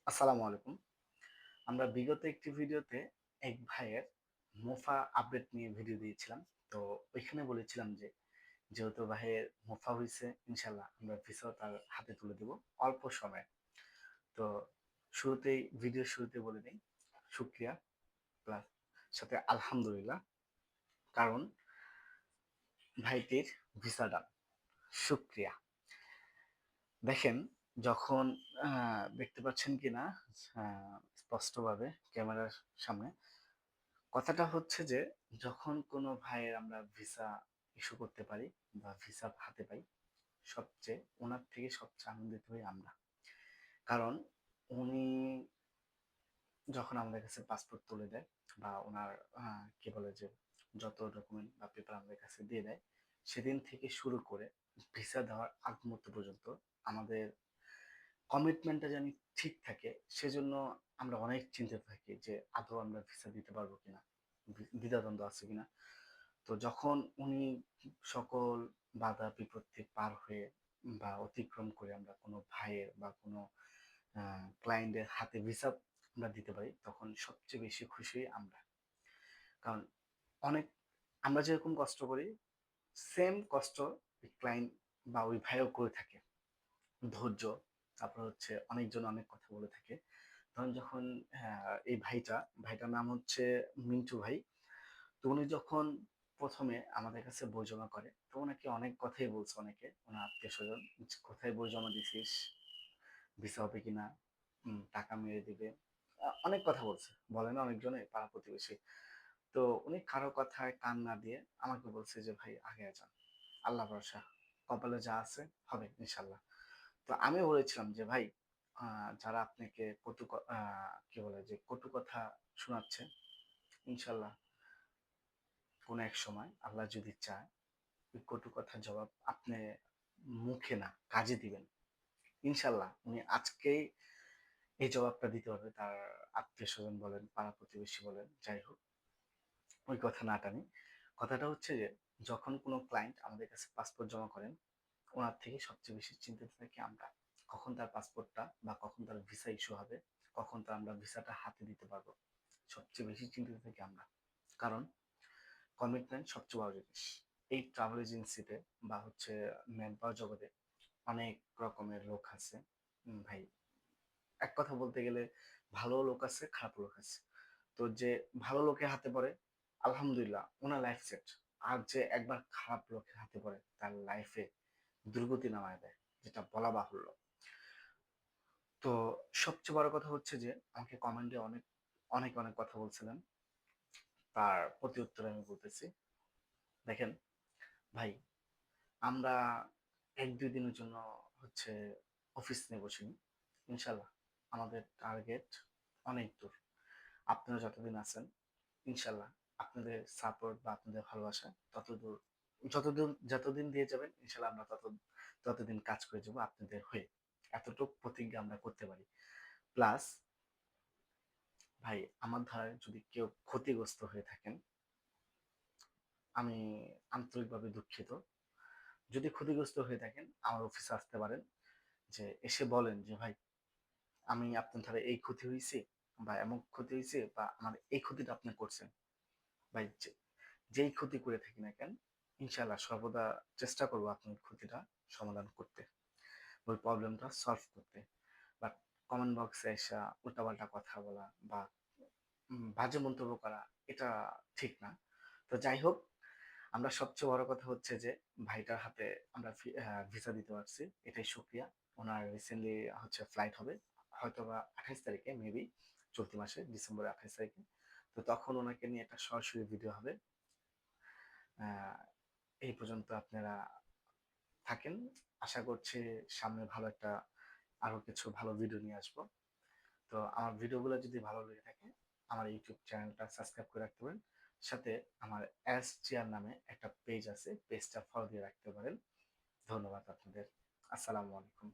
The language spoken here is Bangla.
আসসালামু আলাইকুম। আমরা বিগত একটি ভিডিওতে এক ভাইয়ের মুফা আপডেট নিয়ে ভিডিও দিয়েছিলাম। তো ওইখানে বলেছিলাম যে যেহেতু ভাইয়ের মুফা হইছে ইনশাআল্লাহ আমরা ভিসাও তার হাতে তুলে দেব অল্প সময়ে। তো ভিডিওর শুরুতেই বলে নেই শুকরিয়া প্লাস সাথে আলহামদুলিল্লাহ। কারণ ভাইটির ভিসা ডান। শুকরিয়া। দেখেন যখন দেখতে পাচ্ছেন কিনা স্পষ্টভাবে ক্যামেরার সামনে কথাটা হচ্ছে যে যখন কোনো ভাইয়ের আমরা ভিসা ইস্যু করতে পারি বা ভিসা হাতে পাই ওনার থেকে সবচেয়ে আনন্দিত হই আমরা। কারণ উনি যখন আমাদের কাছে পাসপোর্ট তুলে দেয় বা ওনার কি বলে যে যত ডকুমেন্ট বা পেপার আমাদের কাছে দিয়ে দেয়, সেদিন থেকে শুরু করে ভিসা দেওয়ার আগ মুহূর্ত পর্যন্ত আমাদের কমিটমেন্টটা জানি ঠিক থাকে, সেজন্য আমরা অনেক চিন্তিত থাকি যে আদৌ আমরা ভিসা দিতে পারবো কিনা, দ্বিধাদ্বন্দ্ব আছে কিনা। তো যখন উনি সকল বাধা বিপত্তি পার হয়ে বা অতিক্রম করে আমরা কোনো ভাইয়ের বা কোনো ক্লায়েন্টের হাতে ভিসা আমরা দিতে পারি, তখন সবচেয়ে বেশি খুশি আমরা। কারণ অনেক আমরা যেরকম কষ্ট করি সেম কষ্ট ওই ক্লায়েন্ট বা ওই ভাইও করে থাকে। ধৈর্য, তারপর হচ্ছে অনেকজন অনেক কথা বলে থাকে। ধরেন যখন এই ভাইটার নাম হচ্ছে মিন্টু ভাই। তো উনি যখন প্রথমে আমাদের কাছে বই জমা করে, তো ওনাকে অনেক কথাই বলছে, অনেকে ওনার আত্মীয় স্বজন, কোথায় বই জমা দিছিস, ভিসা হবে কিনা, টাকা মেরে দিবে, অনেক কথা বলছে, বলে না অনেকজনে পাড়া প্রতিবেশী। তো উনি কারো কথায় কান না দিয়ে আমাকে বলছে যে ভাই আগে যান, আল্লাহ ভরসা, কপালে যা আছে হবে ইনশাল্লাহ। তো আমি বলেছিলাম যে ভাই যারা আপনাকে কি বলে যে কটু কথা শোনাচ্ছে, ইনশাল্লাহ কোনো এক সময় আল্লাহ যদি চায় ওই কটু কথার জবাব আপনি মুখে না কাজে দিবেন। ইনশাল্লাহ উনি আজকেই এই জবাবটা দিতে পারবে তার আত্মীয় স্বজন বলেন, পাড়া প্রতিবেশী বলেন, যাই হোক ওই কথা না টানি। কথাটা হচ্ছে যে যখন কোনো ক্লায়েন্ট আমাদের কাছে পাসপোর্ট জমা করেন, ওনার থেকে সবচেয়ে বেশি চিন্তিত থাকি আমরা। কখন তার পাসপোর্টটা বা কখন তার ভিসা ইস্যু হবে, কখন তার আমরা ভিসাটা হাতে দিতে পারবো, সবচেয়ে বেশি চিন্তিত থাকি আমরা। কারণ কমিটমেন্ট সবচেয়ে বড় জিনিস। এই ট্রাভেল এজেন্সিতে বা হচ্ছে ম্যান পাওয়ার জগতে অনেক রকমের লোক আছে। ভাই এক কথা বলতে গেলে ভালো লোক আছে, খারাপ লোক আছে। তো যে ভালো লোকের হাতে পড়ে আলহামদুলিল্লাহ ওনার লাইফ সেট। আর যে একবার খারাপ লোকের হাতে পড়ে তার লাইফে দুর্গতি নামায় দেয়, যেটা বলা বাহুল্য। তো সবচেয়ে বড় কথা হচ্ছে যে আমাকে কমেন্টে অনেক অনেক অনেক কথা বলছিলেন, তার প্রতি উত্তরে আমি বলতেছি। দেখেন ভাই, আমরা ১-২ দিনের জন্য হচ্ছে অফিস নিয়ে বসিনি। ইনশাল্লাহ আমাদের টার্গেট অনেক দূর। আপনারা যতদিন আছেন ইনশাল্লাহ আপনাদের সাপোর্ট বা আপনাদের ভালোবাসা ততদূর যতদিন দিয়ে যাবেন ইনশাল্লাহ আমরা ততদিন কাজ করে যাবো আপনাদের হয়ে। এতটুকু প্রতিজ্ঞা আমরা করতে পারি। প্লাস ভাই আমার ধারায় যদি কেউ ক্ষতিগ্রস্ত হয়ে থাকেন, আমি আন্তরিকভাবে দুঃখিত। যদি ক্ষতিগ্রস্ত হয়ে থাকেন আমার অফিসে আসতে পারেন, যে এসে বলেন যে ভাই আমি আপনার ধারে এই ক্ষতি হয়েছে বা এমন ক্ষতি হয়েছে বা আমার এই ক্ষতিটা আপনি করছেন। ভাই যেই ক্ষতি করে থাকি না কেন ইনশাল্লাহ সর্বদা চেষ্টা করবো আপনার ক্ষতিটা সমাধান করতে, ওই প্রবলেমটা সলভ করতে। বাট কমেন্ট বক্সে এসে উল্টাপাল্টা কথা বলা বা বাজে মন্তব্য করা এটা ঠিক না। তো যাই হোক, আমরা সবচেয়ে বড় কথা হচ্ছে যে ভাইটার হাতে আমরা ভিসা দিতে পারছি, এটাই শুক্রিয়া। ওনার রিসেন্টলি হচ্ছে ফ্লাইট হবে হয়তোবা 28 তারিখে, মেবি চলতি মাসে ডিসেম্বরের 28 তারিখে। তো তখন ওনাকে নিয়ে একটা সরাসরি ভিডিও হবে। আহ, এই পর্যন্ত আপনারা থাকেন, আশা করছি সামনে ভালো একটা আরো কিছু ভালো ভিডিও নিয়ে আসবো। তো আমার ভিডিওগুলো যদি ভালো লেগে থাকে আমার ইউটিউব চ্যানেলটা সাবস্ক্রাইব করে রাখতে পারেন। সাথে আমার চেয়ার নামে একটা পেজ আছে, পেজটা ফলো দিয়ে রাখতে পারেন। ধন্যবাদ আপনাদের। আসসালামু আলাইকুম।